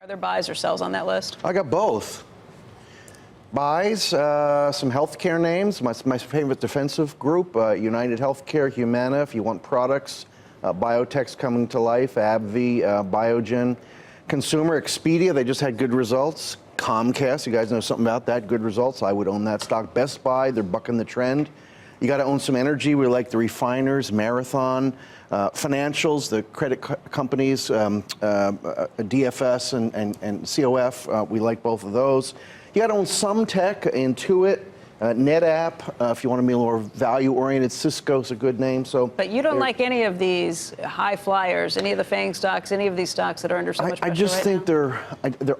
Are there buys or sells on that list? I got both. Buys, some healthcare names. My favorite defensive group, United Healthcare, Humana, if you want products. Biotech's coming to life, AbbVie, Biogen. Consumer, Expedia, they just had good results. Comcast, you guys know something about that, good results. I would own that stock. Best Buy, they're bucking the trend. You got to own some energy. We like the refiners, Marathon, financials, the credit companies, DFS and COF. We like both of those. You got to own some tech, Intuit, NetApp. If you want to be more value-oriented, Cisco's a good name. But you don't like any of these high flyers, any of the FANG stocks, any of these stocks that are under so much pressure. I just think they're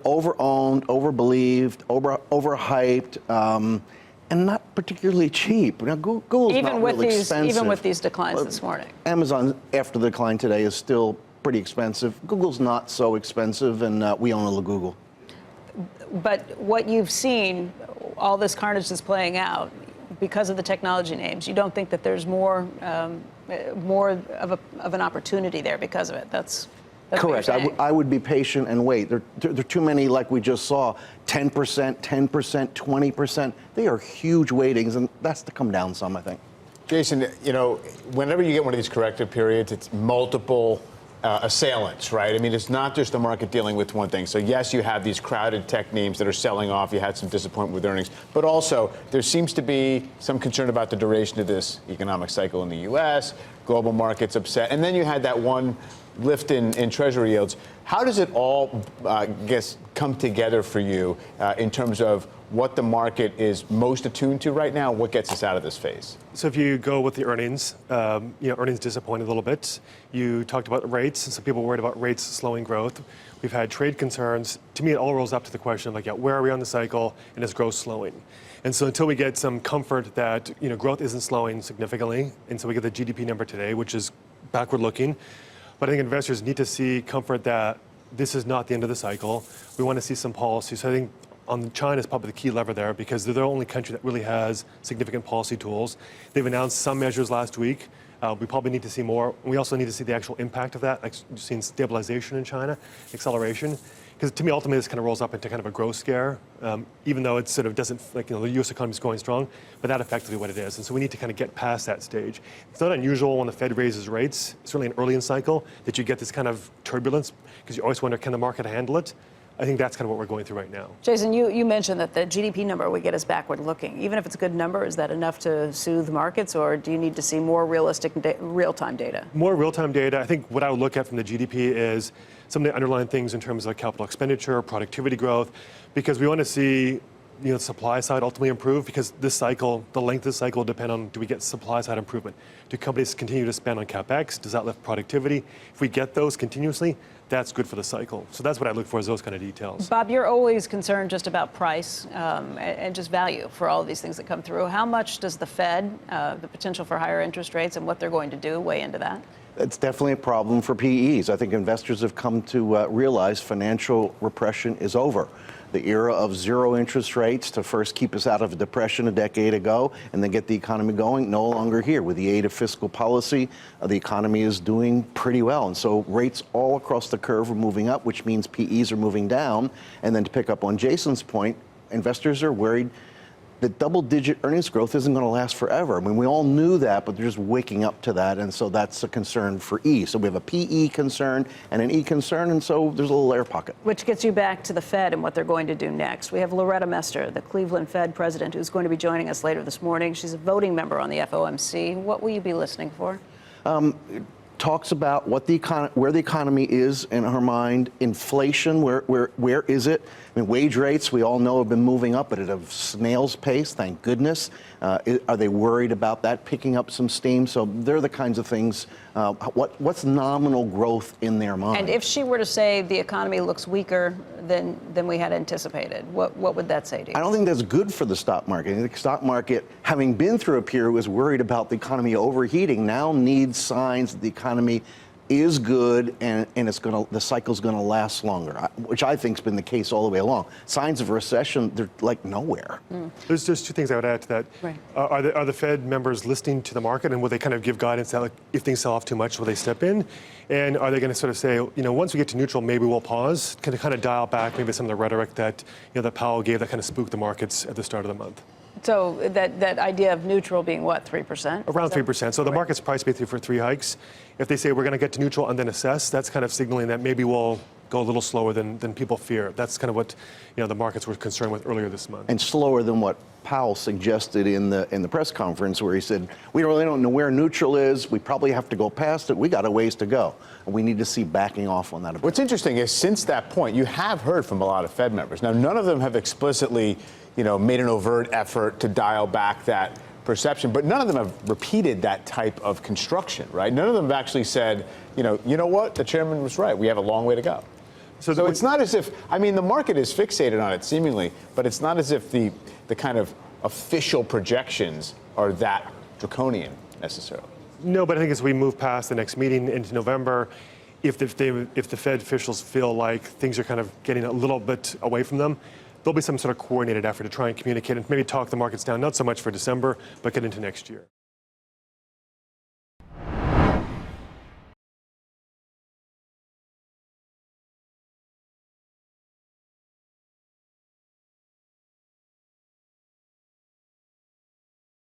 over-owned, over-believed, overhyped. And not particularly cheap. Now, Google's not really expensive. Even with these declines this morning. Amazon, after the decline today, is still pretty expensive. Google's not so expensive, and we own a Google. But what you've seen, all this carnage is playing out because of the technology names. You don't think that there's more of an opportunity there because of it? That's correct. I would be patient and wait. There are too many, like we just saw, 10%, 10%, 20%. They are huge weightings, and that's to come down some, I think. Jason, you know, whenever you get one of these corrective periods, it's multiple assailants, right? I mean, it's not just the market dealing with one thing. So yes, you have these crowded tech names that are selling off. You had some disappointment with earnings, but also there seems to be some concern about the duration of this economic cycle in the U.S., global markets upset, and then you had that one lift in treasury yields. How does it all, come together for you in terms of what the market is most attuned to right now? What gets us out of this phase? So if you go with the earnings, earnings disappointed a little bit. You talked about rates, and some people worried about rates slowing growth. We've had trade concerns. To me, it all rolls up to the question of where are we on the cycle, and is growth slowing? And so until we get some comfort that growth isn't slowing significantly, and so we get the GDP number today, which is backward looking. But I think investors need to see comfort that this is not the end of the cycle. We want to see some policy. So I think China is probably the key lever there because they're the only country that really has significant policy tools. They've announced some measures last week. We probably need to see more. We also need to see the actual impact of that, like seeing stabilization in China, acceleration. Because to me, ultimately, this kind of rolls up into kind of a growth scare, even though it sort of doesn't, the U.S. economy is going strong, but that's effectively what it is. And so we need to kind of get past that stage. It's not unusual when the Fed raises rates, certainly early in cycle, that you get this kind of turbulence, because you always wonder, can the market handle it? I think that's kind of what we're going through right now. Jason, you mentioned that the GDP number we get is backward looking. Even if it's a good number, is that enough to soothe markets, or do you need to see more realistic real-time data? More real-time data. I think what I would look at from the GDP is some of the underlying things in terms of capital expenditure, productivity growth, because we want to see the supply side ultimately improve, because this cycle, the length of the cycle will depend on, do we get supply side improvement? Do companies continue to spend on CapEx? Does that lift productivity? If we get those continuously, that's good for the cycle. So that's what I look for, is those kind of details. Bob, you're always concerned just about price and just value for all of these things that come through. How much does the Fed, the potential for higher interest rates and what they're going to do, weigh into that? It's definitely a problem for PEs. I think investors have come to realize financial repression is over. The era of zero interest rates to first keep us out of a depression a decade ago and then get the economy going, no longer here. With the aid of fiscal policy, the economy is doing pretty well. And so rates all across the curve are moving up, which means PEs are moving down. And then to pick up on Jason's point, investors are worried that double-digit earnings growth isn't going to last forever. I mean, we all knew that, but they're just waking up to that, and so that's a concern for E. So we have a PE concern and an E concern, and so there's a little air pocket. Which gets you back to the Fed and what they're going to do next. We have Loretta Mester, the Cleveland Fed president, who's going to be joining us later this morning. She's a voting member on the FOMC. What will you be listening for? Talks about what where the economy is in her mind, inflation, where is it? I mean, wage rates, we all know, have been moving up, but at a snail's pace, thank goodness. Are they worried about that picking up some steam? So they're the kinds of things, what's nominal growth in their mind? And if she were to say the economy looks weaker than we had anticipated, what would that say to you? I don't think that's good for the stock market. I think the stock market, having been through a period, was worried about the economy overheating, now needs signs that the economy is good, and the cycle's going to last longer, which I think's been the case all the way along. Signs of recession, they're like nowhere. There's just two things I would add to that. Right. Are the Fed members listening to the market, and will they kind of give guidance that, like, if things sell off too much, will they step in? And are they going to sort of say, once we get to neutral, maybe we'll pause, kind of dial back maybe some of the rhetoric that that Powell gave that kind of spooked the markets at the start of the month? So that idea of neutral being what, 3%? Around 3%. So the market's priced basically for 3 hikes. If they say we're going to get to neutral and then assess, that's kind of signaling that maybe we'll go a little slower than people fear. That's kind of what the markets were concerned with earlier this month. And slower than what Powell suggested in the press conference, where he said, we really don't know where neutral is. We probably have to go past it. We got a ways to go. And we need to see backing off on that a bit. What's interesting is since that point, you have heard from a lot of Fed members. Now, none of them have explicitly made an overt effort to dial back that perception, but none of them have repeated that type of construction, right? None of them have actually said, you know what, the chairman was right. We have a long way to go. So it's not as if, the market is fixated on it seemingly, but it's not as if the kind of official projections are that draconian necessarily. No, but I think as we move past the next meeting into November, if the Fed officials feel like things are kind of getting a little bit away from them, there'll be some sort of coordinated effort to try and communicate and maybe talk the markets down, not so much for December, but get into next year.